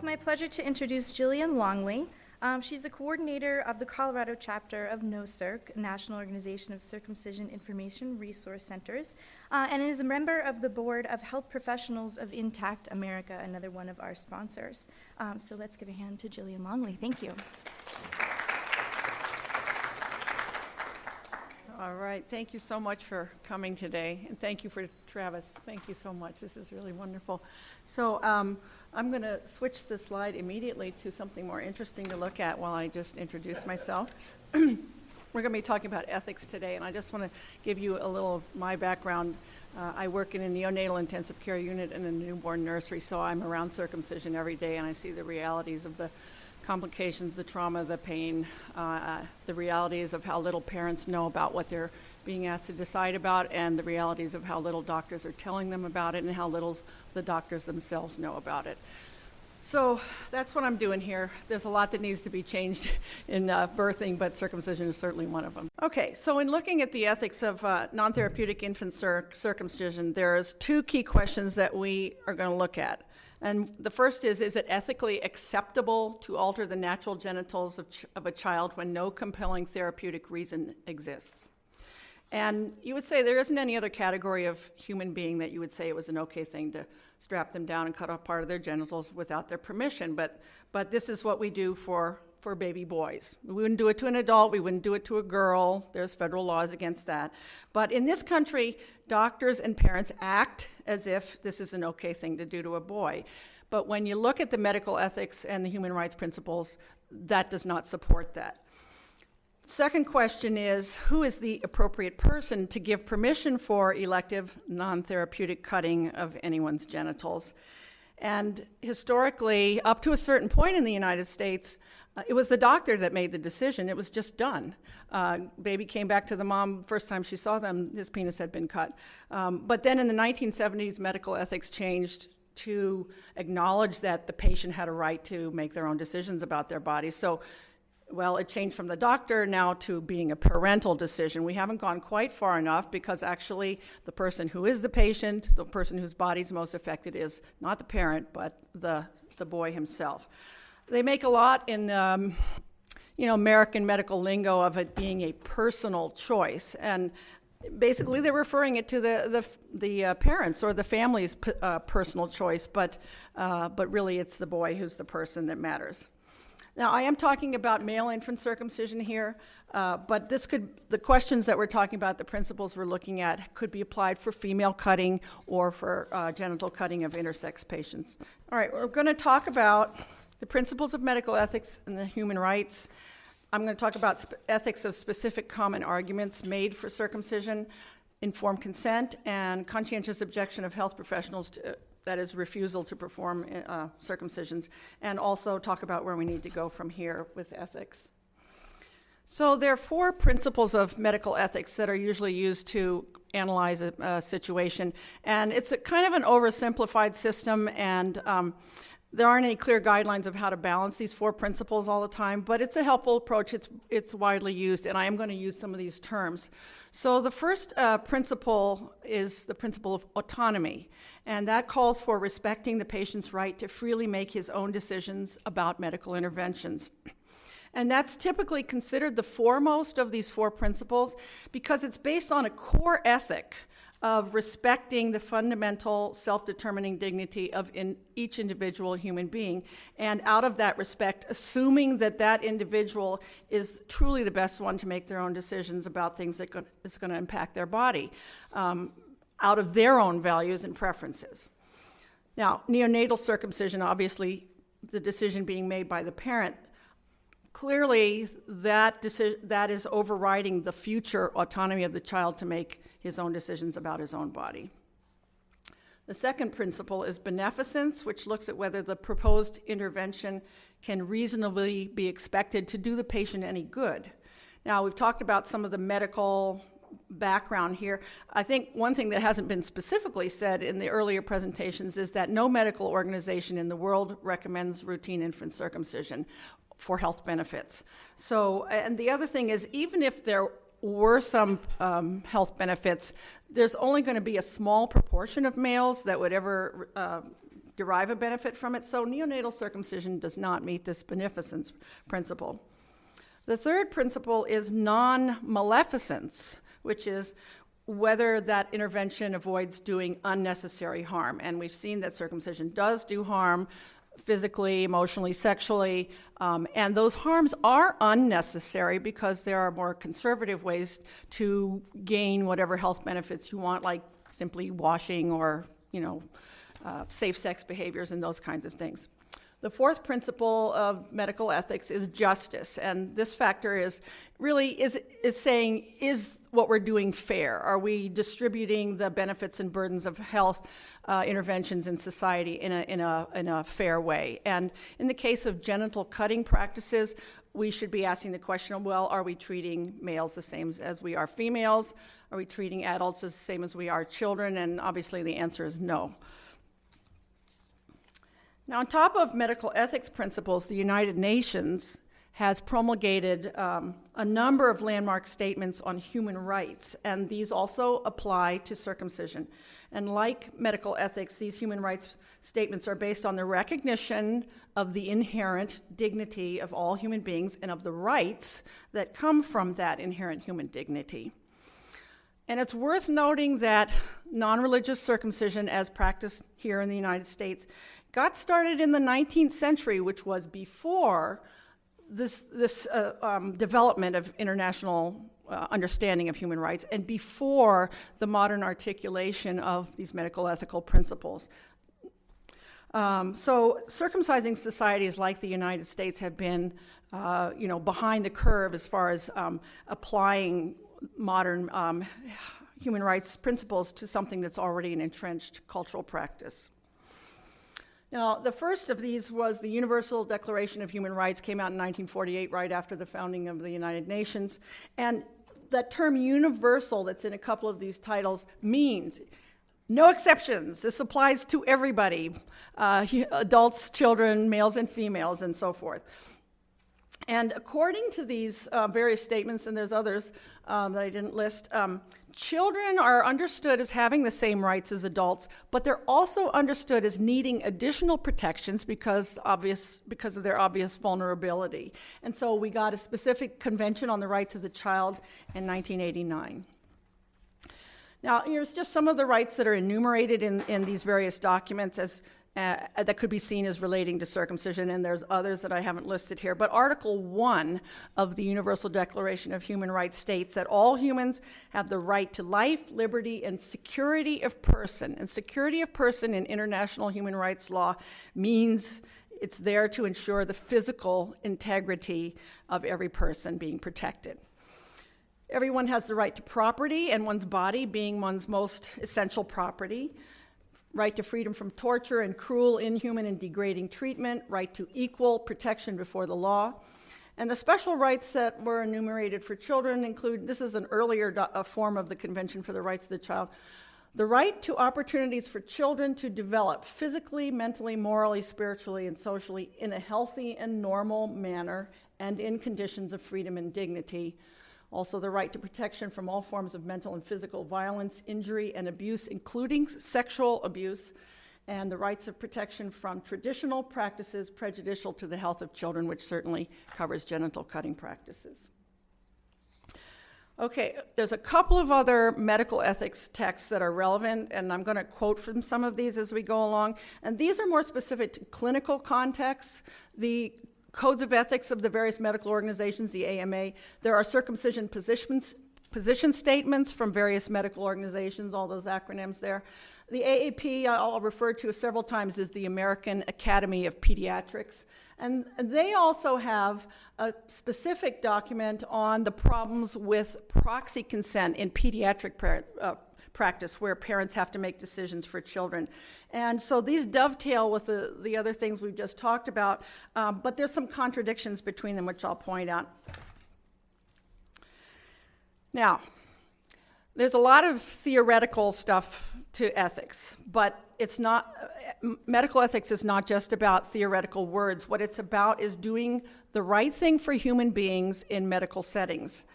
my pleasure to introduce Gillian Longley. She's the coordinator of the Colorado chapter of NOCIRC, National Organization of Circumcision Information Resource Centers, and is a member of the Board of Health Professionals of Intact America, another one of our sponsors. So let's give a hand to Gillian Longley. Thank you. All right, thank you so much for coming today, and thank you for Travis. Thank you so much. This is really wonderful. So I'm going to switch the slide immediately to something more interesting to look at while I just introduce myself. We're going to be talking about ethics today, and I just want to give you a little of my background. I work in a neonatal intensive care unit in a newborn nursery, so I'm around circumcision every day, and I see the realities of the complications, the trauma, the pain, the realities of how little parents know about what they're being asked to decide about, and the realities of how little doctors are telling them about it, and how little the doctors themselves know about it. So that's what I'm doing here. There's a lot that needs to be changed in birthing, but circumcision is certainly one of them. Okay, so in looking at the ethics of non-therapeutic infant circumcision, there's two key questions that we are going to look at. And the first is it ethically acceptable to alter the natural genitals of a child when no compelling therapeutic reason exists? And you would say there isn't any other category of human being that you would say it was an okay thing to strap them down and cut off part of their genitals without their permission. But this is what we do for baby boys. We wouldn't do it to an adult. We wouldn't do it to a girl. There's federal laws against that. But in this country, doctors and parents act as if this is an okay thing to do to a boy. But when you look at the medical ethics and the human rights principles, that does not support that. Second question is, who is the appropriate person to give permission for elective non-therapeutic cutting of anyone's genitals? And historically, up to a certain point in the United States, it was the doctor that made the decision. It was just done. Baby came back to the mom. First time she saw them, his penis had been cut. But then in the 1970s, medical ethics changed to acknowledge that the patient had a right to make their own decisions about their bodies. So, well, it changed from the doctor now to being a parental decision. We haven't gone quite far enough because actually the person who is the patient, the person whose body's most affected is not the parent, but the boy himself. They make a lot in American medical lingo of it being a personal choice, and basically they're referring it to the parents or the family's personal choice, but really it's the boy who's the person that matters. Now, I am talking about male infant circumcision here, but the questions that we're talking about, the principles we're looking at, could be applied for female cutting or for genital cutting of intersex patients. All right, we're going to talk about the principles of medical ethics and the human rights. I'm going to talk about ethics of specific common arguments made for circumcision, informed consent, and conscientious objection of health professionals to, that is, refusal to perform circumcisions, and also talk about where we need to go from here with ethics. So there are four principles of medical ethics that are usually used to analyze a situation, and it's a kind of an oversimplified system, and there aren't any clear guidelines of how to balance these four principles all the time, but it's a helpful approach. It's widely used, and I am going to use some of these terms. So the first principle is the principle of autonomy, and that calls for respecting the patient's right to freely make his own decisions about medical interventions. And that's typically considered the foremost of these four principles because it's based on a core ethic of respecting the fundamental self-determining dignity of each individual human being, and out of that respect, assuming that that individual is truly the best one to make their own decisions about things that is going to impact their body, out of their own values and preferences. Now, neonatal circumcision, obviously, the decision being made by the parent, clearly that is overriding the future autonomy of the child to make his own decisions about his own body. The second principle is beneficence, which looks at whether the proposed intervention can reasonably be expected to do the patient any good. Now, we've talked about some of the medical background here. I think one thing that hasn't been specifically said in the earlier presentations is that no medical organization in the world recommends routine infant circumcision for health benefits. So, and the other thing is, even if there were some health benefits, there's only going to be a small proportion of males that would ever derive a benefit from it. So neonatal circumcision does not meet this beneficence principle. The third principle is non-maleficence, which is whether that intervention avoids doing unnecessary harm. And we've seen that circumcision does do harm physically, emotionally, sexually, and those harms are unnecessary because there are more conservative ways to gain whatever health benefits you want, like simply washing or, safe sex behaviors and those kinds of things. The fourth principle of medical ethics is justice, and this factor is saying, is what we're doing fair? Are we distributing the benefits and burdens of health interventions in society in a fair way? And in the case of genital cutting practices, we should be asking the question, well, are we treating males the same as we are females? Are we treating adults the same as we are children? And obviously the answer is no. Now, on top of medical ethics principles, the United Nations has promulgated a number of landmark statements on human rights, and these also apply to circumcision. And like medical ethics, these human rights statements are based on the recognition of the inherent dignity of all human beings and of the rights that come from that inherent human dignity. And it's worth noting that non-religious circumcision, as practiced here in the United States, got started in the 19th century, which was before this development of international understanding of human rights and before the modern articulation of these medical ethical principles. So circumcising societies like the United States have been, behind the curve as far as applying modern human rights principles to something that's already an entrenched cultural practice. Now, the first of these was the Universal Declaration of Human Rights, came out in 1948, right after the founding of the United Nations. And that term universal that's in a couple of these titles means no exceptions. This applies to everybody, adults, children, males and females, and so forth. And according to these various statements, and there's others that I didn't list, children are understood as having the same rights as adults, but they're also understood as needing additional protections because of their obvious vulnerability. And so we got a specific convention on the rights of the child in 1989. Now, here's just some of the rights that are enumerated in these various documents as that could be seen as relating to circumcision, and there's others that I haven't listed here. But Article 1 of the Universal Declaration of Human Rights states that all humans have the right to life, liberty, and security of person. And security of person in international human rights law means it's there to ensure the physical integrity of every person being protected. Everyone has the right to property, and one's body being one's most essential property. Right to freedom from torture and cruel, inhuman, and degrading treatment, right to equal protection before the law. And the special rights that were enumerated for children include, this is an earlier form of the Convention for the Rights of the Child, the right to opportunities for children to develop physically, mentally, morally, spiritually, and socially in a healthy and normal manner and in conditions of freedom and dignity. Also, the right to protection from all forms of mental and physical violence, injury, and abuse, including sexual abuse, and the rights of protection from traditional practices prejudicial to the health of children, which certainly covers genital cutting practices. Okay, there's a couple of other medical ethics texts that are relevant, and I'm going to quote from some of these as we go along. And these are more specific to clinical contexts. The codes of ethics of the various medical organizations, the AMA. There are circumcision position statements from various medical organizations, all those acronyms there. The AAP, I'll refer to several times, is the American Academy of Pediatrics. And they also have a specific document on the problems with proxy consent in pediatric practice where parents have to make decisions for children. And so these dovetail with the other things we've just talked about, but there's some contradictions between them, which I'll point out. Now, there's a lot of theoretical stuff to ethics, but it's not, medical ethics is not just about theoretical words. What it's about is doing the right thing for human beings in medical settings.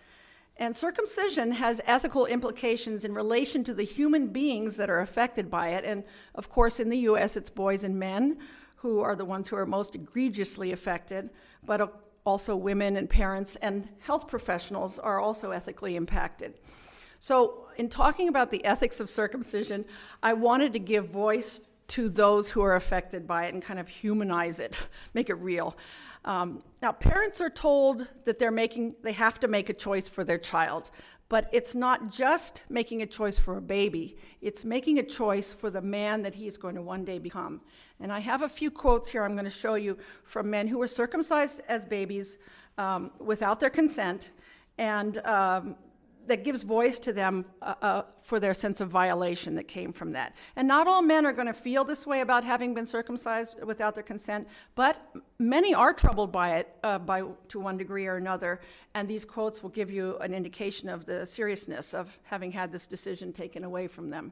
And circumcision has ethical implications in relation to the human beings that are affected by it. And of course, in the US, it's boys and men who are the ones who are most egregiously affected, but also women and parents and health professionals are also ethically impacted. So in talking about the ethics of circumcision, I wanted to give voice to those who are affected by it and kind of humanize it, make it real. Now, parents are told that they have to make a choice for their child, but it's not just making a choice for a baby, it's making a choice for the man that he is going to one day become. And I have a few quotes here I'm going to show you from men who were circumcised as babies without their consent, and that gives voice to them for their sense of violation that came from that. And not all men are going to feel this way about having been circumcised without their consent, but many are troubled by it to one degree or another, and these quotes will give you an indication of the seriousness of having had this decision taken away from them.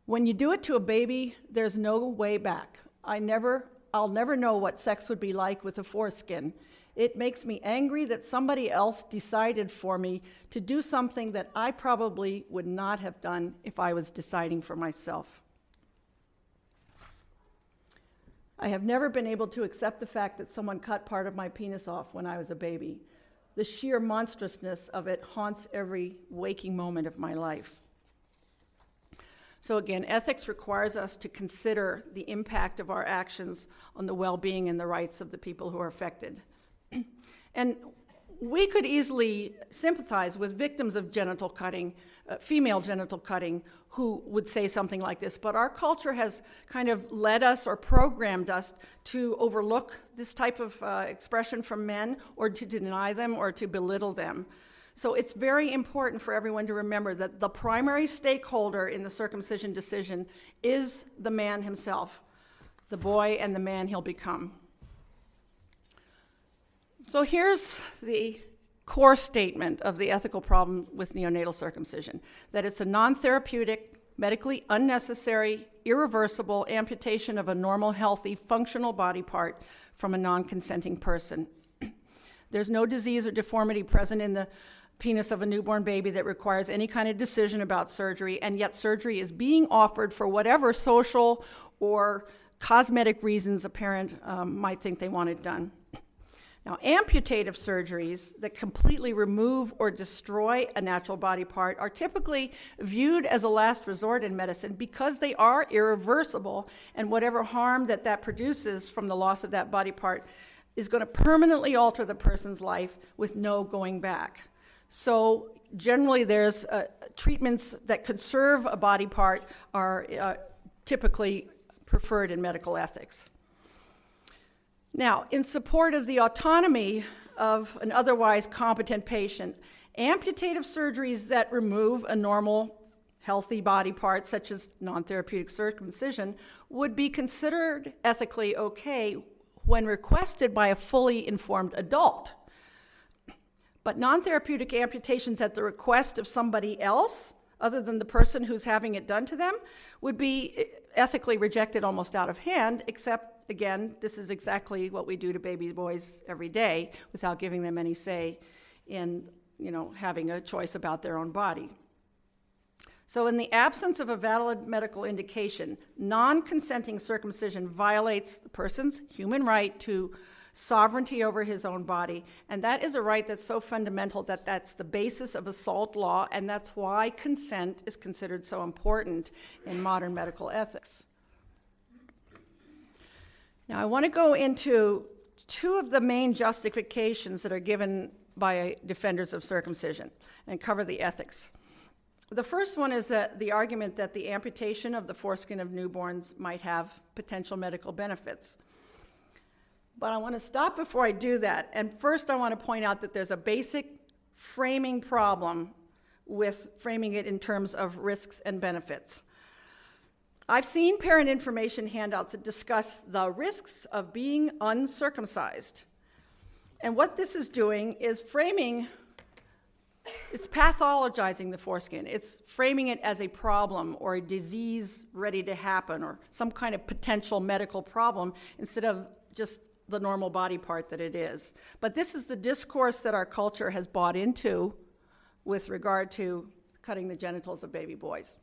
When you do it to a baby, there's no way back. I'll never know what sex would be like with a foreskin. It makes me angry that somebody else decided for me to do something that I probably would not have done if I was deciding for myself. I have never been able to accept the fact that someone cut part of my penis off when I was a baby. The sheer monstrousness of it haunts every waking moment of my life. So again, ethics requires us to consider the impact of our actions on the well-being and the rights of the people who are affected. And we could easily sympathize with victims of genital cutting, female genital cutting, who would say something like this, but our culture has kind of led us or programmed us to overlook this type of expression from men, or to deny them, or to belittle them. So it's very important for everyone to remember that the primary stakeholder in the circumcision decision is the man himself, the boy and the man he'll become. So here's the core statement of the ethical problem with neonatal circumcision, that it's a non-therapeutic, medically unnecessary, irreversible amputation of a normal, healthy, functional body part from a non-consenting person. There's no disease or deformity present in the penis of a newborn baby that requires any kind of decision about surgery, and yet surgery is being offered for whatever social or cosmetic reasons a parent might think they want it done. Now, amputative surgeries that completely remove or destroy a natural body part are typically viewed as a last resort in medicine because they are irreversible, and whatever harm that produces from the loss of that body part is going to permanently alter the person's life with no going back. So generally there's treatments that conserve a body part are typically preferred in medical ethics. Now, in support of the autonomy of an otherwise competent patient, amputative surgeries that remove a normal, healthy body part, such as non-therapeutic circumcision, would be considered ethically okay when requested by a fully informed adult. But non-therapeutic amputations at the request of somebody else, other than the person who's having it done to them, would be ethically rejected almost out of hand, except, again, this is exactly what we do to baby boys every day without giving them any say in, having a choice about their own body. So in the absence of a valid medical indication, non-consenting circumcision violates the person's human right to sovereignty over his own body, and that is a right that's so fundamental that that's the basis of assault law, and that's why consent is considered so important in modern medical ethics. Now, I want to go into two of the main justifications that are given by defenders of circumcision and cover the ethics. The first one is that the argument that the amputation of the foreskin of newborns might have potential medical benefits. But I want to stop before I do that. And first I want to point out that there's a basic framing problem with framing it in terms of risks and benefits. I've seen parent information handouts that discuss the risks of being uncircumcised. And what this is doing is it's pathologizing the foreskin. It's framing it as a problem or a disease ready to happen or some kind of potential medical problem instead of just the normal body part that it is. But this is the discourse that our culture has bought into with regard to cutting the genitals of baby boys.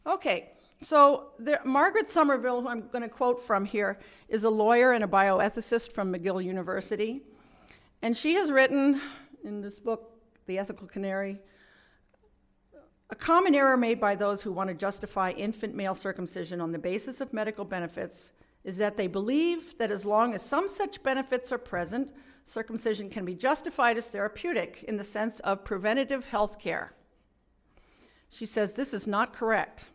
Okay, so Margaret Somerville, who I'm going to quote from here, is a lawyer and a bioethicist from McGill University. And she has written in this book, The Ethical Canary, a common error made by those who want to justify infant male circumcision on the basis of medical benefits is that they believe that as long as some such benefits are present, circumcision can be justified as therapeutic in the sense of preventative health care. She says this is not correct.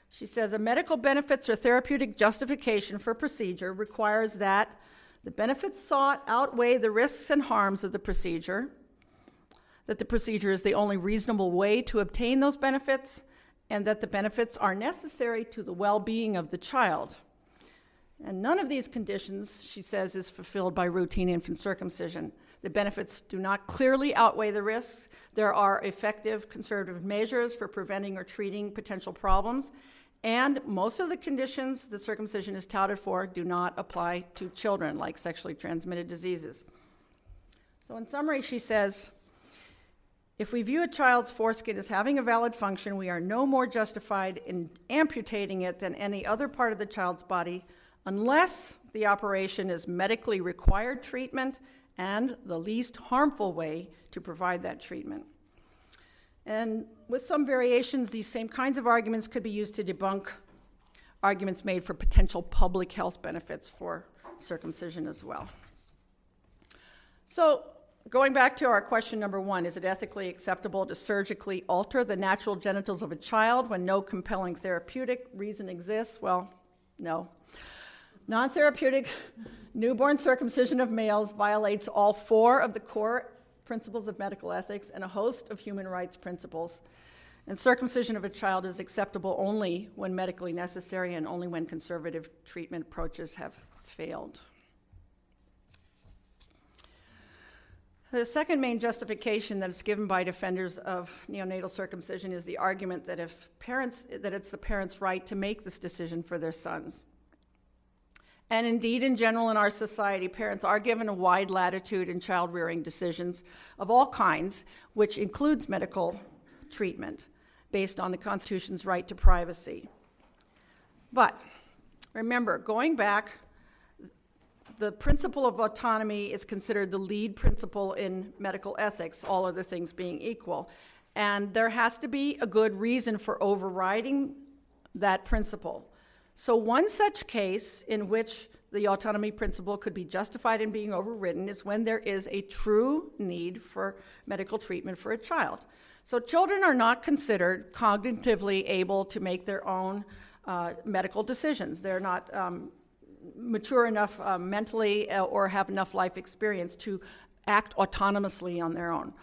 She says a medical benefits or therapeutic justification for procedure requires that the benefits sought outweigh the risks and harms of the procedure, that the procedure is the only reasonable way to obtain those benefits, and that the benefits are necessary to the well-being of the child. And none of these conditions, she says, is fulfilled by routine infant circumcision. The benefits do not clearly outweigh the risks. There are effective conservative measures for preventing or treating potential problems. And most of the conditions that circumcision is touted for do not apply to children, like sexually transmitted diseases. So in summary, she says, if we view a child's foreskin as having a valid function, we are no more justified in amputating it than any other part of the child's body, unless the operation is medically required treatment and the least harmful way to provide that treatment. And with some variations, these same kinds of arguments could be used to debunk arguments made for potential public health benefits for circumcision as well. So, going back to our question number one, is it ethically acceptable to surgically alter the natural genitals of a child when no compelling therapeutic reason exists? Well, no. Non-therapeutic newborn circumcision of males violates all four of the core principles of medical ethics and a host of human rights principles. And circumcision of a child is acceptable only when medically necessary and only when conservative treatment approaches have failed. The second main justification that is given by defenders of neonatal circumcision is the argument that it's the parents' right to make this decision for their sons. And indeed, in general, in our society, parents are given a wide latitude in child-rearing decisions of all kinds, which includes medical treatment based on the Constitution's right to privacy. But remember, going back, the principle of autonomy is considered the lead principle in medical ethics, all other things being equal. And there has to be a good reason for overriding that principle. So one such case in which the autonomy principle could be justified in being overridden is when there is a true need for medical treatment for a child. So children are not considered cognitively able to make their own medical decisions. They're not mature enough mentally or have enough life experience to act autonomously on their own.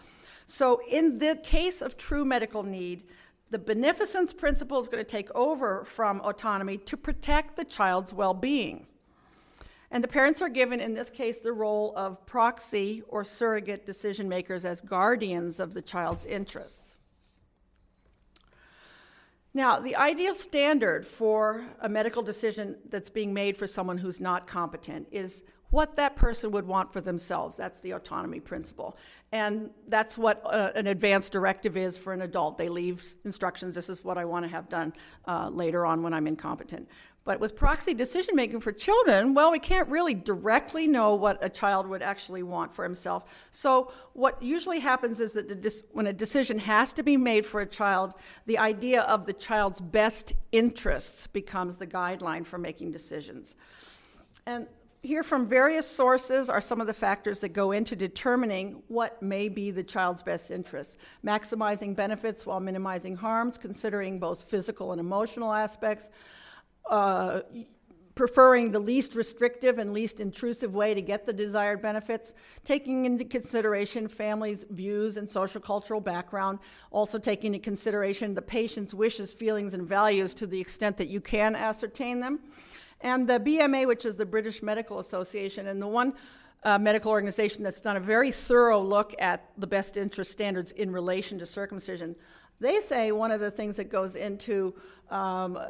So in the case of true medical need, the beneficence principle is going to take over from autonomy to protect the child's well-being. And the parents are given, in this case, the role of proxy or surrogate decision makers as guardians of the child's interests. Now, the ideal standard for a medical decision that's being made for someone who's not competent is what that person would want for themselves. That's the autonomy principle. And that's what an advanced directive is for an adult. They leave instructions, this is what I want to have done later on when I'm incompetent. But with proxy decision making for children, well, we can't really directly know what a child would actually want for himself. So what usually happens is that when a decision has to be made for a child, the idea of the child's best interests becomes the guideline for making decisions. And here from various sources are some of the factors that go into determining what may be the child's best interests. Maximizing benefits while minimizing harms, considering both physical and emotional aspects, preferring the least restrictive and least intrusive way to get the desired benefits, taking into consideration families' views and social cultural background, also taking into consideration the patient's wishes, feelings, and values to the extent that you can ascertain them. And the BMA, which is the British Medical Association, and the one medical organization that's done a very thorough look at the best interest standards in relation to circumcision, they say one of the things that goes into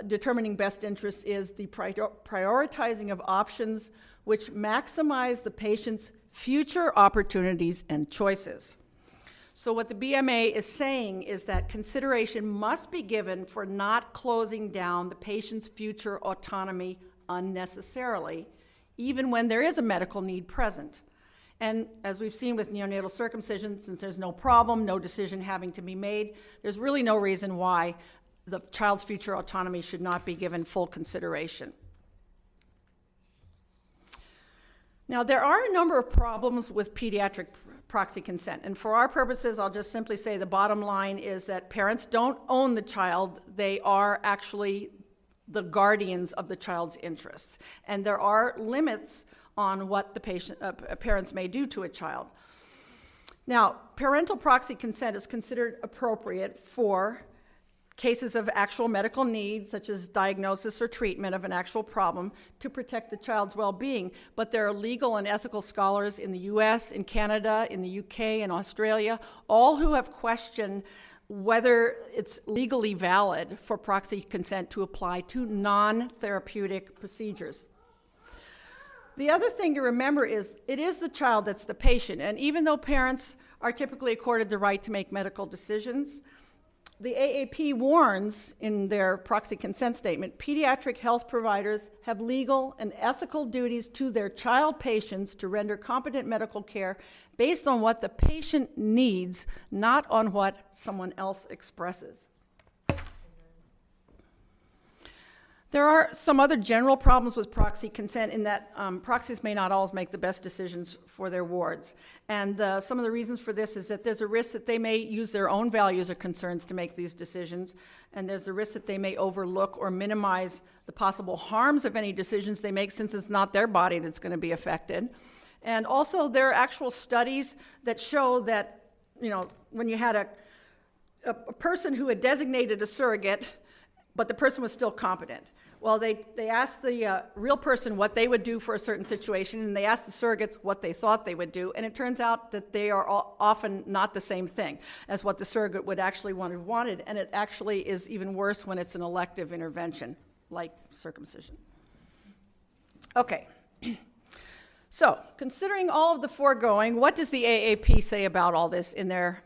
determining best interest is the prioritizing of options which maximize the patient's future opportunities and choices. So what the BMA is saying is that consideration must be given for not closing down the patient's future autonomy unnecessarily, even when there is a medical need present. And as we've seen with neonatal circumcision, since there's no problem, no decision having to be made, there's really no reason why the child's future autonomy should not be given full consideration. Now, there are a number of problems with pediatric proxy consent, and for our purposes, I'll just simply say the bottom line is that parents don't own the child. They are actually the guardians of the child's interests, and there are limits on what the parents may do to a child. Now, parental proxy consent is considered appropriate for cases of actual medical needs, such as diagnosis or treatment of an actual problem, to protect the child's well-being. But there are legal and ethical scholars in the US, in Canada, in the UK, and Australia, all who have questioned whether it's legally valid for proxy consent to apply to non-therapeutic procedures. The other thing to remember is it is the child that's the patient, and even though parents are typically accorded the right to make medical decisions, the AAP warns in their proxy consent statement, pediatric health providers have legal and ethical duties to their child patients to render competent medical care based on what the patient needs, not on what someone else expresses. There are some other general problems with proxy consent in that proxies may not always make the best decisions for their wards. And some of the reasons for this is that there's a risk that they may use their own values or concerns to make these decisions, and there's a risk that they may overlook or minimize the possible harms of any decisions they make, since it's not their body that's going to be affected. And also there are actual studies that show that, when you had a person who had designated a surrogate, but the person was still competent. Well, they asked the real person what they would do for a certain situation, and they asked the surrogates what they thought they would do, and it turns out that they are often not the same thing as what the surrogate would actually have wanted, and it actually is even worse when it's an elective intervention, like circumcision. Okay. So, considering all of the foregoing, what does the AAP say about all this in their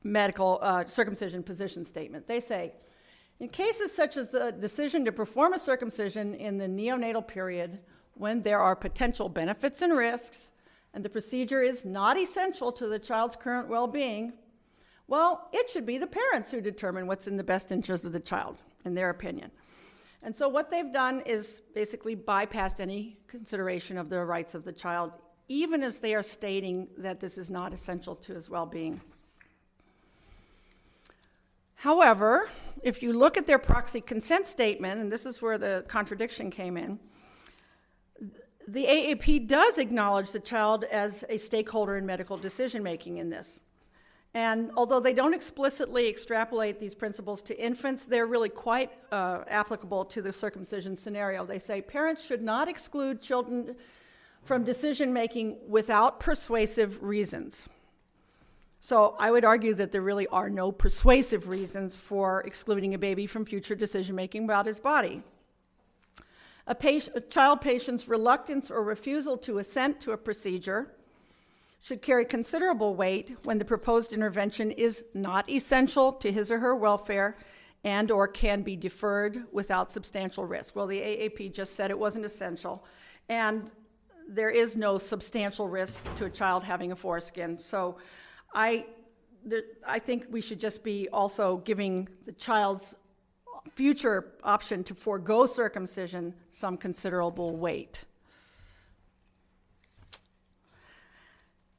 medical circumcision position statement? They say, in cases such as the decision to perform a circumcision in the neonatal period, when there are potential benefits and risks, and the procedure is not essential to the child's current well-being, well, it should be the parents who determine what's in the best interest of the child, in their opinion. And so what they've done is basically bypassed any consideration of the rights of the child, even as they are stating that this is not essential to his well-being. However, if you look at their proxy consent statement, and this is where the contradiction came in, the AAP does acknowledge the child as a stakeholder in medical decision-making in this. And although they don't explicitly extrapolate these principles to infants, they're really quite applicable to the circumcision scenario. They say parents should not exclude children from decision-making without persuasive reasons. So I would argue that there really are no persuasive reasons for excluding a baby from future decision-making about his body. A child patient's reluctance or refusal to assent to a procedure should carry considerable weight when the proposed intervention is not essential to his or her welfare and or can be deferred without substantial risk. Well, the AAP just said it wasn't essential, and there is no substantial risk to a child having a foreskin. So I think we should just be also giving the child's future option to forego circumcision some considerable weight.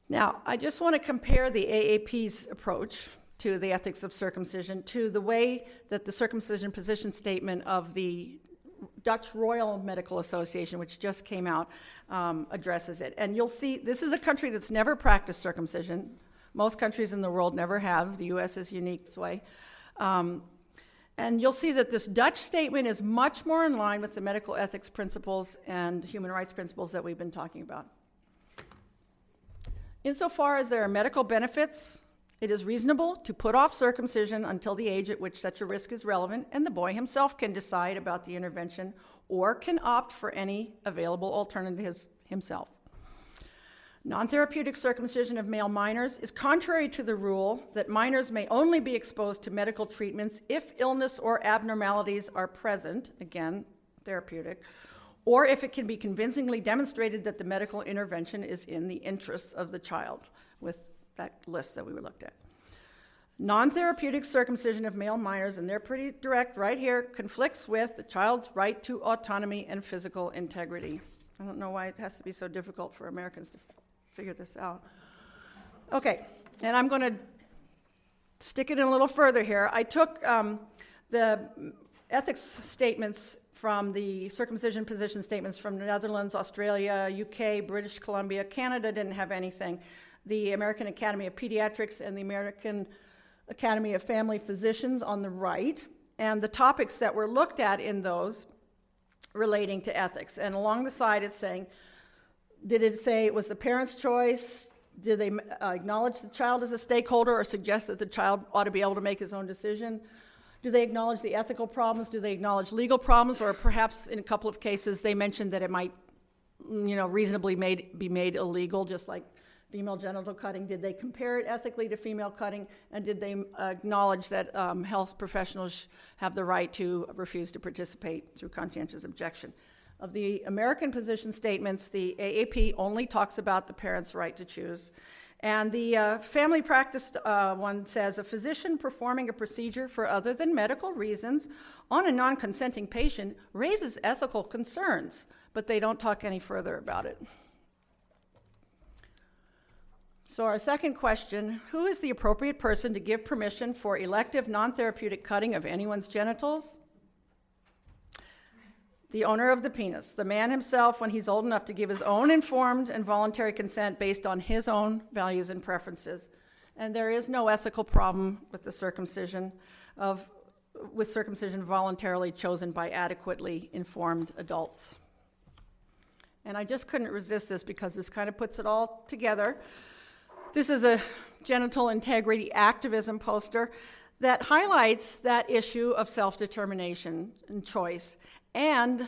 Now, I just want to compare the AAP's approach to the ethics of circumcision to the way that the circumcision position statement of the Dutch Royal Medical Association, which just came out, addresses it. And you'll see, this is a country that's never practiced circumcision. Most countries in the world never have. The US is unique this way. And you'll see that this Dutch statement is much more in line with the medical ethics principles and human rights principles that we've been talking about. Insofar as there are medical benefits, it is reasonable to put off circumcision until the age at which such a risk is relevant, and the boy himself can decide about the intervention or can opt for any available alternatives himself. Non-therapeutic circumcision of male minors is contrary to the rule that minors may only be exposed to medical treatments if illness or abnormalities are present, again, therapeutic, or if it can be convincingly demonstrated that the medical intervention is in the interests of the child, with that list that we looked at. Non-therapeutic circumcision of male minors, and they're pretty direct right here, conflicts with the child's right to autonomy and physical integrity. I don't know why it has to be so difficult for Americans to figure this out. Okay, and I'm going to stick it in a little further here. I took the ethics statements from the circumcision position statements from the Netherlands, Australia, UK, British Columbia. Canada didn't have anything. The American Academy of Pediatrics and the American Academy of Family Physicians on the right, and the topics that were looked at in those relating to ethics. And along the side it's saying, did it say it was the parent's choice? Did they acknowledge the child as a stakeholder or suggest that the child ought to be able to make his own decision? Do they acknowledge the ethical problems? Do they acknowledge legal problems? Or perhaps in a couple of cases they mentioned that it might, reasonably be made illegal, just like female genital cutting. Did they compare it ethically to female cutting? And did they acknowledge that health professionals have the right to refuse to participate through conscientious objection? Of the American position statements, the AAP only talks about the parent's right to choose. And the family practice one says, a physician performing a procedure for other than medical reasons on a non-consenting patient raises ethical concerns, but they don't talk any further about it. So our second question, who is the appropriate person to give permission for elective non-therapeutic cutting of anyone's genitals? The owner of the penis, the man himself when he's old enough to give his own informed and voluntary consent based on his own values and preferences. And there is no ethical problem with the circumcision voluntarily chosen by adequately informed adults. And I just couldn't resist this because this kind of puts it all together. This is a genital integrity activism poster that highlights that issue of self-determination and choice, and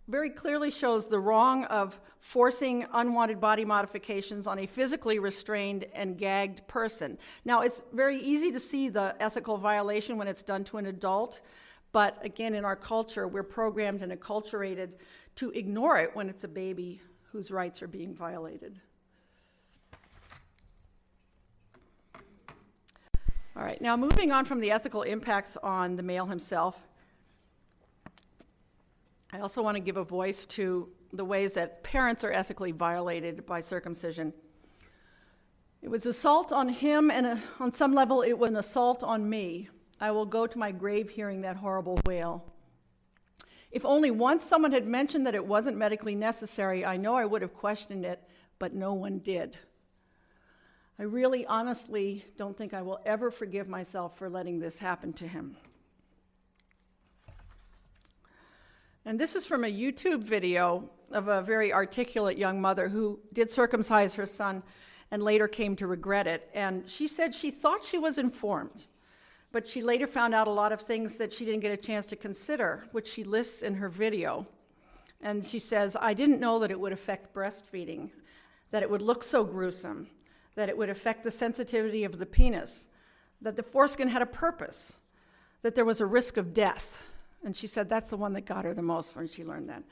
very clearly shows the wrong of forcing unwanted body modifications on a physically restrained and gagged person. Now, it's very easy to see the ethical violation when it's done to an adult, but again, in our culture, we're programmed and acculturated to ignore it when it's a baby whose rights are being violated. All right, now moving on from the ethical impacts on the male himself, I also want to give a voice to the ways that parents are ethically violated by circumcision. It was assault on him, and on some level it was an assault on me. I will go to my grave hearing that horrible wail. If only once someone had mentioned that it wasn't medically necessary, I know I would have questioned it, but no one did. I really honestly don't think I will ever forgive myself for letting this happen to him. And this is from a YouTube video of a very articulate young mother who did circumcise her son and later came to regret it. And she said she thought she was informed, but she later found out a lot of things that she didn't get a chance to consider, which she lists in her video. And she says, I didn't know that it would affect breastfeeding, that it would look so gruesome, that it would affect the sensitivity of the penis, that the foreskin had a purpose, that there was a risk of death. And she said that's the one that got her the most when she learned that.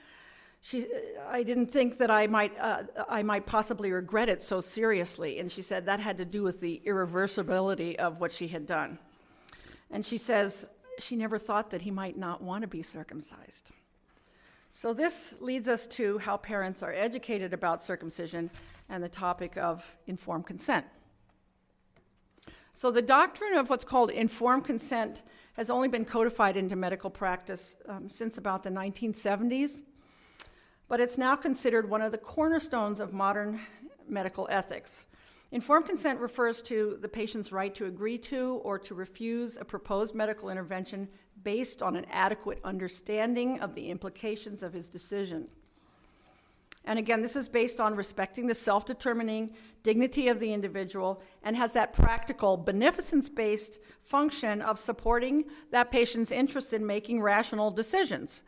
I didn't think that I might possibly regret it so seriously. And she said that had to do with the irreversibility of what she had done. And she says she never thought that he might not want to be circumcised. So this leads us to how parents are educated about circumcision and the topic of informed consent. So the doctrine of what's called informed consent has only been codified into medical practice since about the 1970s, but it's now considered one of the cornerstones of modern medical ethics. Informed consent refers to the patient's right to agree to or to refuse a proposed medical intervention based on an adequate understanding of the implications of his decision. And again, this is based on respecting the self-determining dignity of the individual and has that practical, beneficence-based function of supporting that patient's interest in making rational decisions.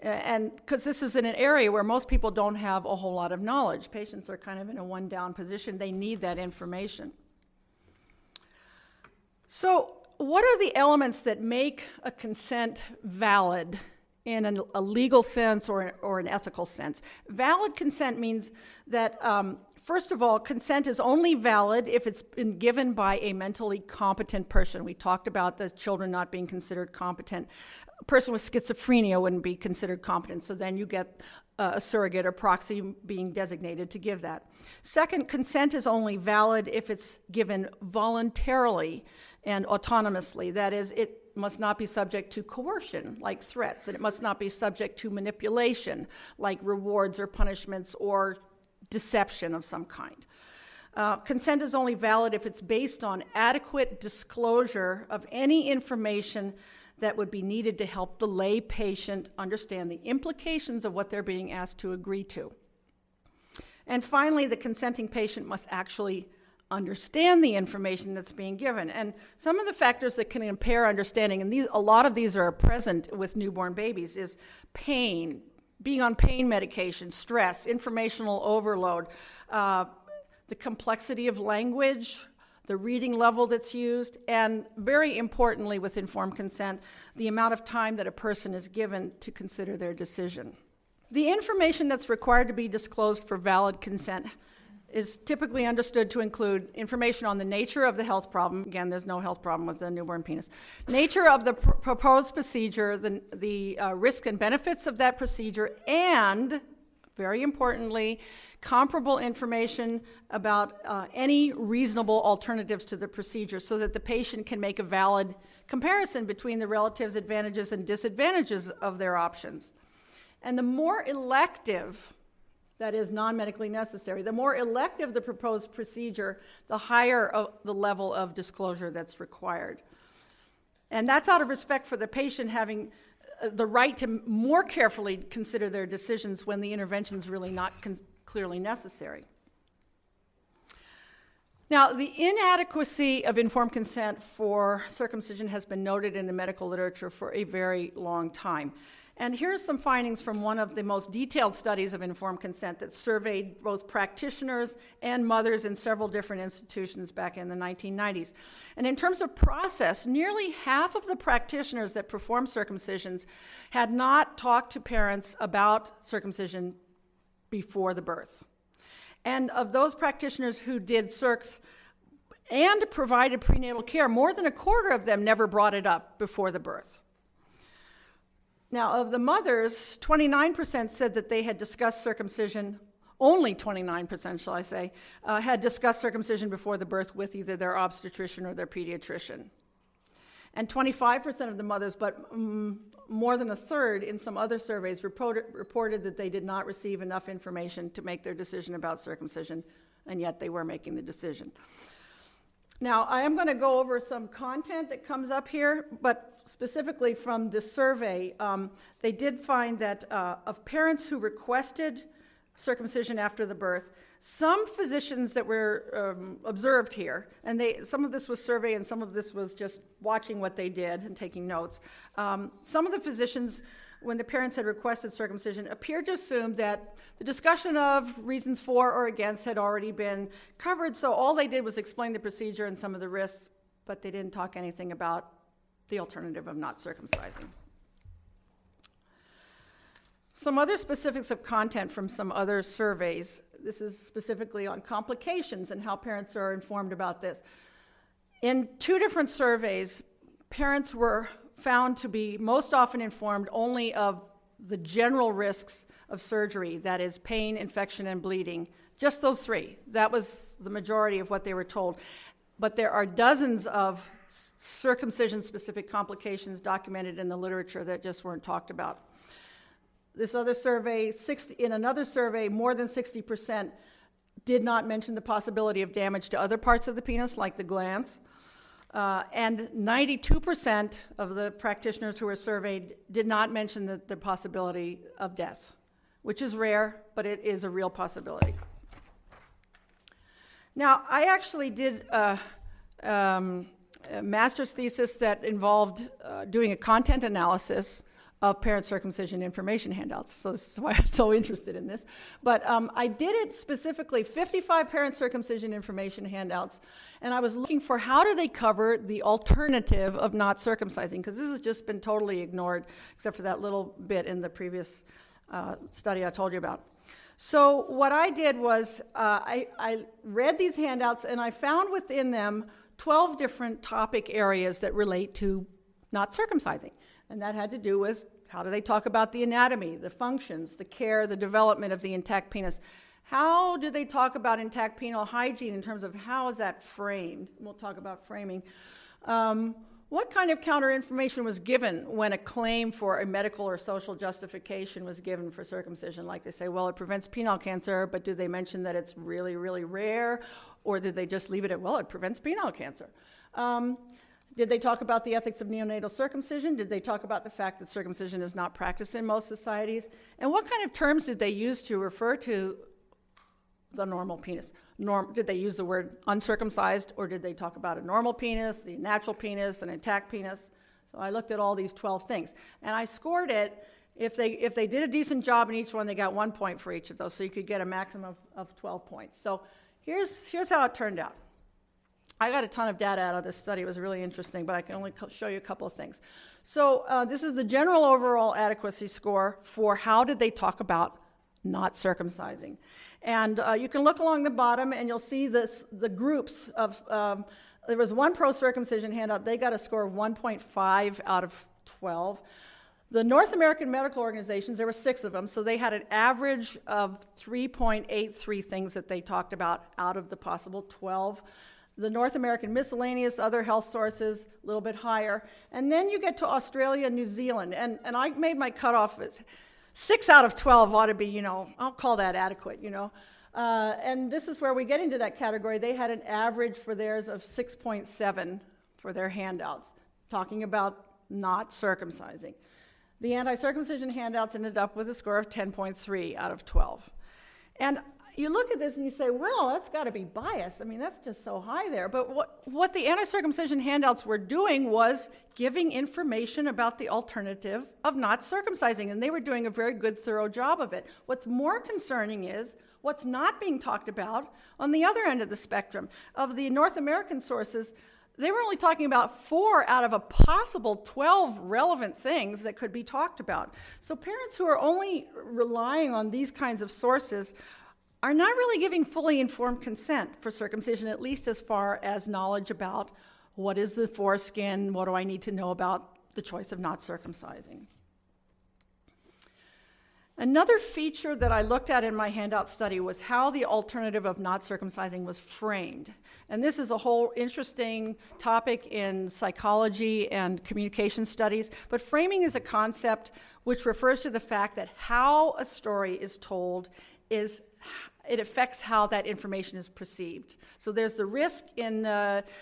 And because this is in an area where most people don't have a whole lot of knowledge. Patients are kind of in a one-down position. They need that information. So what are the elements that make a consent valid in a legal sense or an ethical sense? Valid consent means that, first of all, consent is only valid if it's been given by a mentally competent person. We talked about the children not being considered competent. A person with schizophrenia wouldn't be considered competent, so then you get a surrogate or proxy being designated to give that. Second, consent is only valid if it's given voluntarily and autonomously. That is, it must not be subject to coercion, like threats, and it must not be subject to manipulation, like rewards or punishments or deception of some kind. Consent is only valid if it's based on adequate disclosure of any information that would be needed to help the lay patient understand the implications of what they're being asked to agree to. And finally, the consenting patient must actually understand the information that's being given. And some of the factors that can impair understanding, and a lot of these are present with newborn babies, is pain, being on pain medication, stress, informational overload, the complexity of language, the reading level that's used, and very importantly with informed consent, the amount of time that a person is given to consider their decision. The information that's required to be disclosed for valid consent is typically understood to include information on the nature of the health problem. Again, there's no health problem with the newborn penis. Nature of the proposed procedure, the risks and benefits of that procedure, and, very importantly, comparable information about any reasonable alternatives to the procedure so that the patient can make a valid comparison between the relatives' advantages and disadvantages of their options. And the more elective, that is non-medically necessary, the more elective the proposed procedure, the higher the level of disclosure that's required. And that's out of respect for the patient having the right to more carefully consider their decisions when the intervention is really not clearly necessary. Now, the inadequacy of informed consent for circumcision has been noted in the medical literature for a very long time. And here are some findings from one of the most detailed studies of informed consent that surveyed both practitioners and mothers in several different institutions back in the 1990s. And in terms of process, nearly half of the practitioners that performed circumcisions had not talked to parents about circumcision before the birth. And of those practitioners who did circs and provided prenatal care, more than a quarter of them never brought it up before the birth. Now, of the mothers, 29% said that they had discussed circumcision, only 29%, shall I say, had discussed circumcision before the birth with either their obstetrician or their pediatrician. And 25% of the mothers, but more than a third in some other surveys, reported that they did not receive enough information to make their decision about circumcision, and yet they were making the decision. Now, I am going to go over some content that comes up here, but specifically from this survey, they did find that of parents who requested circumcision after the birth, some physicians that were observed here, and some of this was survey and some of this was just watching what they did and taking notes. Some of the physicians, when the parents had requested circumcision, appeared to assume that the discussion of reasons for or against had already been covered, so all they did was explain the procedure and some of the risks, but they didn't talk anything about the alternative of not circumcising. Some other specifics of content from some other surveys. This is specifically on complications and how parents are informed about this. In 2 different surveys, parents were found to be most often informed only of the general risks of surgery, that is pain, infection, and bleeding. Just those 3. That was the majority of what they were told. But there are dozens of circumcision-specific complications documented in the literature that just weren't talked about. This other survey, in another survey, more than 60% did not mention the possibility of damage to other parts of the penis, like the glands. And 92% of the practitioners who were surveyed did not mention the possibility of death, which is rare, but it is a real possibility. Now, I actually did a master's thesis that involved doing a content analysis of parent circumcision information handouts. So this is why I'm so interested in this. But I did it specifically, 55 parent circumcision information handouts, and I was looking for how do they cover the alternative of not circumcising, because this has just been totally ignored, except for that little bit in the previous study I told you about. So what I did was I read these handouts, and I found within them 12 different topic areas that relate to not circumcising. And that had to do with how do they talk about the anatomy, the functions, the care, the development of the intact penis. How do they talk about intact penile hygiene in terms of how is that framed? We'll talk about framing. What kind of counter information was given when a claim for a medical or social justification was given for circumcision? Like they say, well, it prevents penile cancer, but do they mention that it's really, really rare? Or did they just leave it at, well, it prevents penile cancer? Did they talk about the ethics of neonatal circumcision? Did they talk about the fact that circumcision is not practiced in most societies? And what kind of terms did they use to refer to the normal penis? Did they use the word uncircumcised, or did they talk about a normal penis, the natural penis, an intact penis? So I looked at all these 12 things, and I scored it. If they did a decent job in each one, they got 1 point for each of those, so you could get a maximum of 12 points. So here's how it turned out. I got a ton of data out of this study. It was really interesting, but I can only show you a couple of things. So this is the general overall adequacy score for how did they talk about not circumcising. And you can look along the bottom, and you'll see the groups of, there was one pro-circumcision handout. They got a score of 1.5 out of 12. The North American medical organizations, there were 6 of them, so they had an average of 3.83 things that they talked about out of the possible 12. The North American miscellaneous, other health sources, a little bit higher. And then you get to Australia and New Zealand. And I made my cutoff as 6 out of 12 ought to be, I'll call that adequate, And this is where we get into that category. They had an average for theirs of 6.7 for their handouts, talking about not circumcising. The anti-circumcision handouts ended up with a score of 10.3 out of 12. And you look at this and you say, well, that's got to be biased. I mean, that's just so high there. But what the anti-circumcision handouts were doing was giving information about the alternative of not circumcising, and they were doing a very good, thorough job of it. What's more concerning is what's not being talked about on the other end of the spectrum. Of the North American sources, they were only talking about 4 out of a possible 12 relevant things that could be talked about. So parents who are only relying on these kinds of sources are not really giving fully informed consent for circumcision, at least as far as knowledge about what is the foreskin, what do I need to know about the choice of not circumcising. Another feature that I looked at in my handout study was how the alternative of not circumcising was framed. And this is a whole interesting topic in psychology and communication studies, but framing is a concept which refers to the fact that how a story is told it affects how that information is perceived. So there's the risk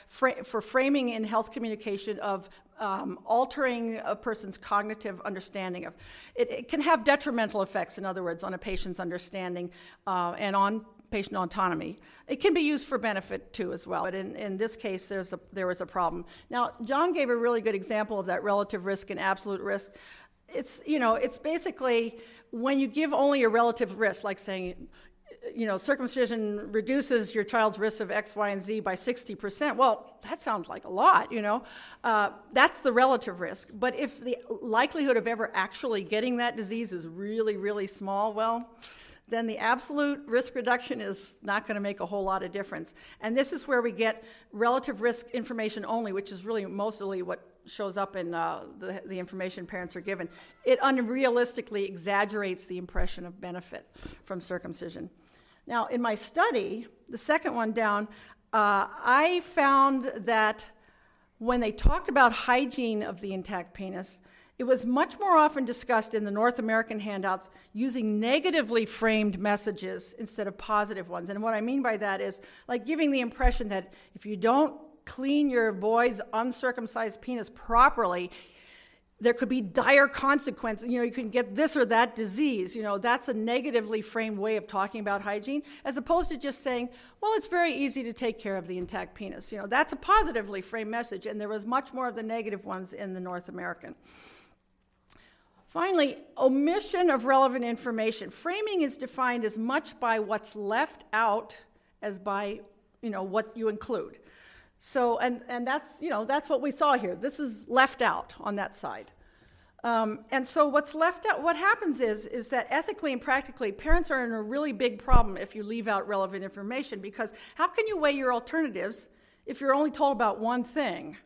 for framing in health communication of altering a person's cognitive understanding of it. It can have detrimental effects, in other words, on a patient's understanding and on patient autonomy. It can be used for benefit too as well, but in this case there was a problem. Now, John gave a really good example of that relative risk and absolute risk. It's basically when you give only a relative risk, like saying, circumcision reduces your child's risk of X, Y, and Z by 60%. Well, that sounds like a lot, That's the relative risk. But if the likelihood of ever actually getting that disease is really, really small, well, then the absolute risk reduction is not going to make a whole lot of difference. And this is where we get relative risk information only, which is really mostly what shows up in the information parents are given. It unrealistically exaggerates the impression of benefit from circumcision. Now, in my study, the second one down, I found that when they talked about hygiene of the intact penis, it was much more often discussed in the North American handouts using negatively framed messages instead of positive ones. And what I mean by that is like giving the impression that if you don't clean your boy's uncircumcised penis properly, there could be dire consequences. You can get this or that disease. That's a negatively framed way of talking about hygiene, as opposed to just saying, well, it's very easy to take care of the intact penis. That's a positively framed message, and there was much more of the negative ones in the North American. Finally, omission of relevant information. Framing is defined as much by what's left out as by, what you include. So, and that's what we saw here. This is left out on that side. And so what's left out, what happens is that ethically and practically, parents are in a really big problem if you leave out relevant information, because how can you weigh your alternatives if you're only told about one thing,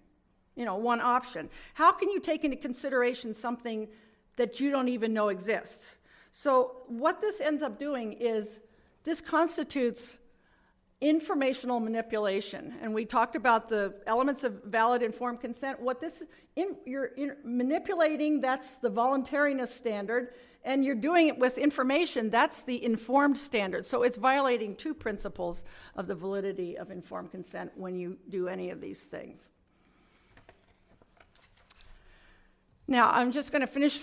one option? How can you take into consideration something that you don't even know exists? So what this ends up doing is this constitutes informational manipulation. And we talked about the elements of valid informed consent. What this, you're manipulating, that's the voluntariness standard, and you're doing it with information, that's the informed standard. So it's violating two principles of the validity of informed consent when you do any of these things. Now, I'm just going to finish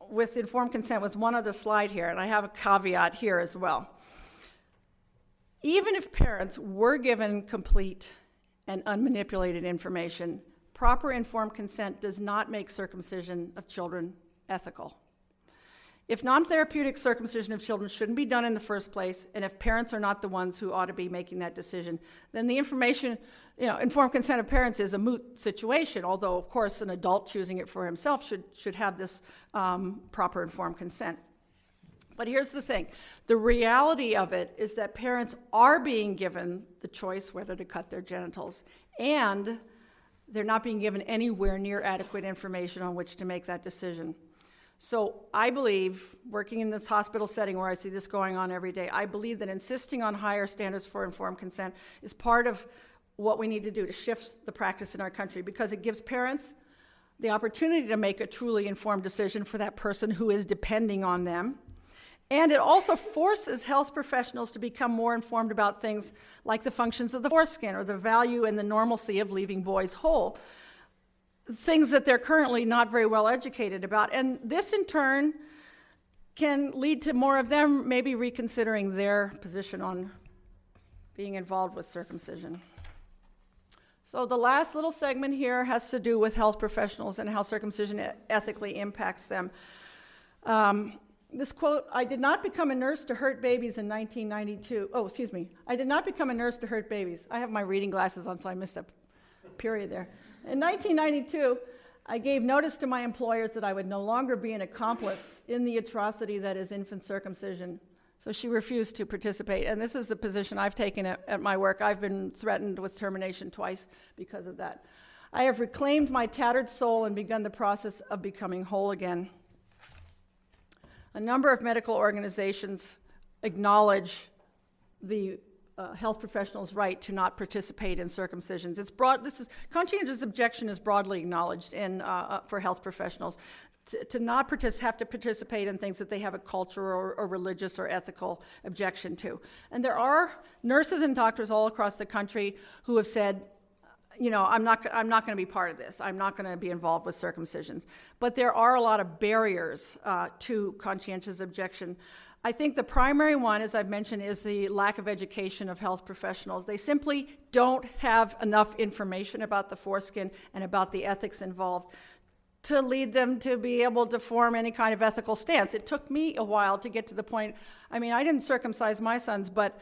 with informed consent with one other slide here, and I have a caveat here as well. Even if parents were given complete and unmanipulated information, proper informed consent does not make circumcision of children ethical. If non-therapeutic circumcision of children shouldn't be done in the first place, and if parents are not the ones who ought to be making that decision, then the informed consent of parents is a moot situation, although, of course, an adult choosing it for himself should have this proper informed consent. But here's the thing. The reality of it is that parents are being given the choice whether to cut their genitals, and they're not being given anywhere near adequate information on which to make that decision. So I believe, working in this hospital setting where I see this going on every day, I believe that insisting on higher standards for informed consent is part of what we need to do to shift the practice in our country, because it gives parents the opportunity to make a truly informed decision for that person who is depending on them. And it also forces health professionals to become more informed about things like the functions of the foreskin or the value and the normalcy of leaving boys whole, things that they're currently not very well educated about. And this, in turn, can lead to more of them maybe reconsidering their position on being involved with circumcision. So the last little segment here has to do with health professionals and how circumcision ethically impacts them. This quote, I did not become a nurse to hurt babies in 1992. Oh, excuse me. I did not become a nurse to hurt babies. I have my reading glasses on, so I missed a period there. In 1992, I gave notice to my employers that I would no longer be an accomplice in the atrocity that is infant circumcision. So she refused to participate. And this is the position I've taken at my work. I've been threatened with termination twice because of that. I have reclaimed my tattered soul and begun the process of becoming whole again. A number of medical organizations acknowledge the health professionals' right to not participate in circumcisions. Conscientious objection is broadly acknowledged for health professionals to not have to participate in things that they have a cultural or religious or ethical objection to. And there are nurses and doctors all across the country who have said, I'm not going to be part of this. I'm not going to be involved with circumcisions. But there are a lot of barriers to conscientious objection. I think the primary one, as I've mentioned, is the lack of education of health professionals. They simply don't have enough information about the foreskin and about the ethics involved to lead them to be able to form any kind of ethical stance. It took me a while to get to the point. I didn't circumcise my sons, but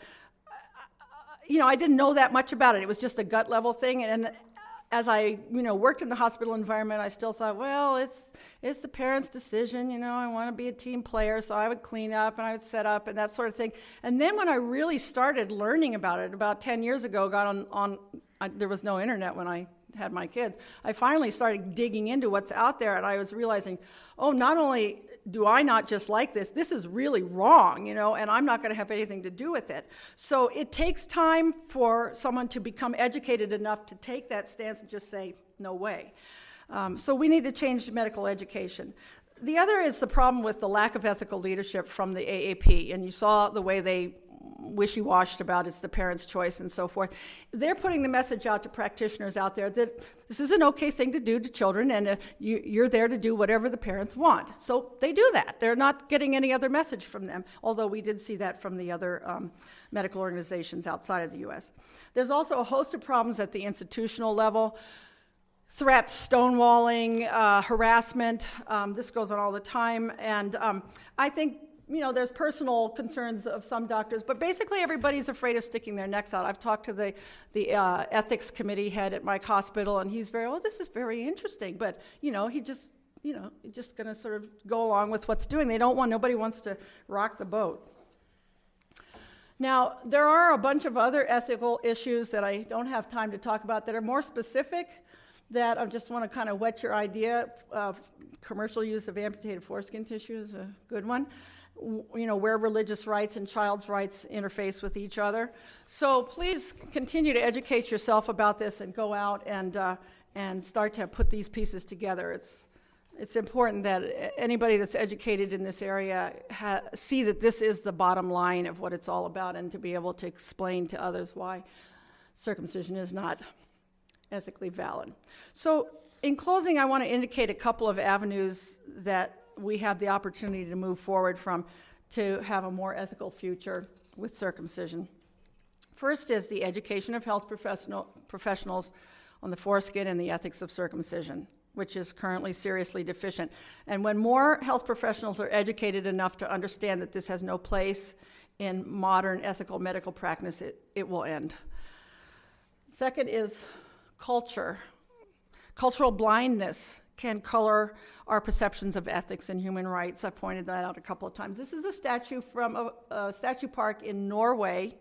I didn't know that much about it. It was just a gut level thing. And as I, worked in the hospital environment, I still thought, well, it's the parents' decision. I want to be a team player, so I would clean up and I would set up and that sort of thing. And then when I really started learning about it, about 10 years ago, there was no internet when I had my kids. I finally started digging into what's out there, and I was realizing, not only do I not just like this, this is really wrong, and I'm not going to have anything to do with it. So it takes time for someone to become educated enough to take that stance and just say, no way. So we need to change medical education. The other is the problem with the lack of ethical leadership from the AAP, and you saw the way they wishy-washed about it's the parents' choice and so forth. They're putting the message out to practitioners out there that this is an okay thing to do to children, and you're there to do whatever the parents want. So they do that. They're not getting any other message from them, although we did see that from the other medical organizations outside of the U.S. There's also a host of problems at the institutional level. threats, stonewalling, harassment. This goes on all the time. And I think, there's personal concerns of some doctors, but basically everybody's afraid of sticking their necks out. I've talked to the ethics committee head at my hospital, and he's this is very interesting. But, he's just going to sort of go along with what's doing. Nobody wants to rock the boat. Now, there are a bunch of other ethical issues that I don't have time to talk about that are more specific, that I just want to kind of whet your idea of. Commercial use of amputated foreskin tissue is a good one. Where religious rights and child's rights interface with each other. So please continue to educate yourself about this and go out and start to put these pieces together. It's important that anybody that's educated in this area see that this is the bottom line of what it's all about, and to be able to explain to others why circumcision is not ethically valid. So in closing, I want to indicate a couple of avenues that we have the opportunity to move forward from to have a more ethical future with circumcision. First is the education of health professionals on the foreskin and the ethics of circumcision, which is currently seriously deficient. And when more health professionals are educated enough to understand that this has no place in modern ethical medical practice, it will end. Second is culture. Cultural blindness can color our perceptions of ethics and human rights. I've pointed that out a couple of times. This is a statue from a statue park in Norway.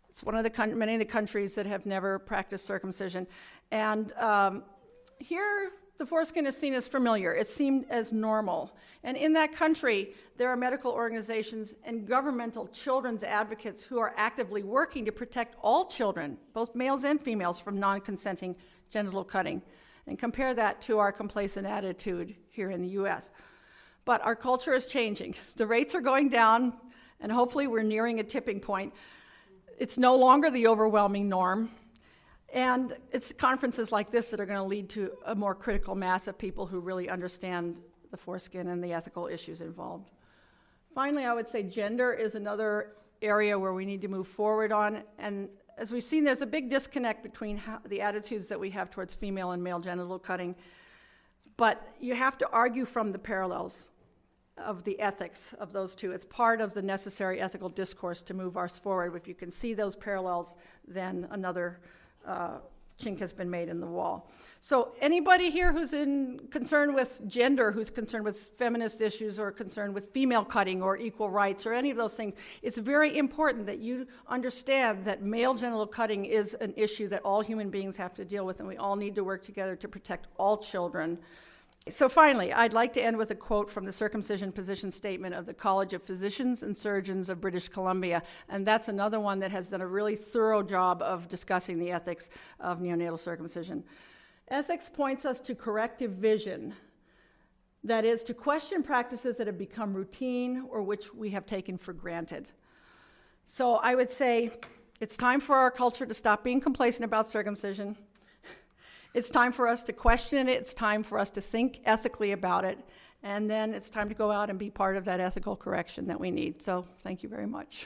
It's one of many of the countries that have never practiced circumcision. And here, the foreskin is seen as familiar. It's seen as normal. And in that country, there are medical organizations and governmental children's advocates who are actively working to protect all children, both males and females, from non-consenting genital cutting. And compare that to our complacent attitude here in the US. But our culture is changing. The rates are going down, and hopefully we're nearing a tipping point. It's no longer the overwhelming norm. And it's conferences like this that are going to lead to a more critical mass of people who really understand the foreskin and the ethical issues involved. Finally, I would say gender is another area where we need to move forward on. And as we've seen, there's a big disconnect between the attitudes that we have towards female and male genital cutting. But you have to argue from the parallels of the ethics of those two. It's part of the necessary ethical discourse to move us forward. If you can see those parallels, then another chink has been made in the wall. So anybody here who's concerned with gender, who's concerned with feminist issues, or concerned with female cutting or equal rights or any of those things, it's very important that you understand that male genital cutting is an issue that all human beings have to deal with, and we all need to work together to protect all children. So finally, I'd like to end with a quote from the circumcision position statement of the College of Physicians and Surgeons of British Columbia, and that's another one that has done a really thorough job of discussing the ethics of neonatal circumcision. Ethics points us to corrective vision, that is, to question practices that have become routine or which we have taken for granted. So I would say it's time for our culture to stop being complacent about circumcision. It's time for us to question it. It's time for us to think ethically about it. And then it's time to go out and be part of that ethical correction that we need. So thank you very much.